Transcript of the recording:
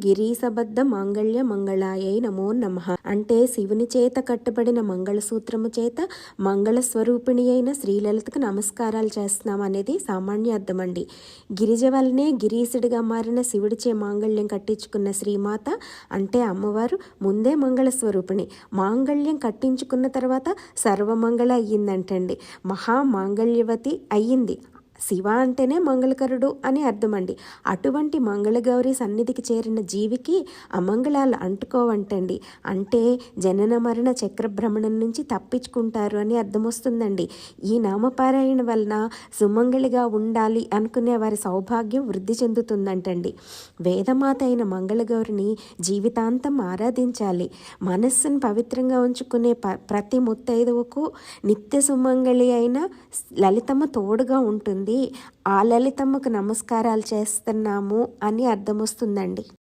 గిరీశబద్ధ మాంగళ్య మంగళాయై నమో నమః అంటే శివుని చేత కట్టబడిన మంగళసూత్రము చేత మంగళ స్వరూపిణి అయిన శ్రీలలితకు నమస్కారాలు చేస్తున్నాం అనేది సామాన్య అర్థం అండి. గిరిజ వల్లనే గిరీశుడిగా మారిన శివుడిచే మాంగళ్యం కట్టించుకున్న శ్రీమాత అంటే అమ్మవారు ముందే మంగళ స్వరూపిణి. మాంగళ్యం కట్టించుకున్న తర్వాత సర్వమంగళ అయ్యిందంటండి. మహామాంగళ్యవతి అయ్యింది. శివ అంటేనే మంగళకరుడు అని అర్థమండి. అటువంటి మంగళగౌరి సన్నిధికి చేరిన జీవికి అమంగళాలు అంటుకోవంటండి. అంటే జనన మరణ చక్రభ్రమణం నుంచి తప్పించుకుంటారు అని అర్థం వస్తుందండి. ఈ నామపారాయణ వలన సుమంగళిగా ఉండాలి అనుకునే వారి సౌభాగ్యం వృద్ధి చెందుతుందంటండి. వేదమాత అయిన మంగళగౌరిని జీవితాంతం ఆరాధించాలి. మనస్సును పవిత్రంగా ఉంచుకునే ప్రతి ముత్తైదువుకు నిత్య సుమంగళి అయిన లలితమ్మ తోడుగా ఉంటుంది. ఆ లలితమ్మకు నమస్కారాలు చేస్తున్నాము అని అర్థం వస్తుందండి.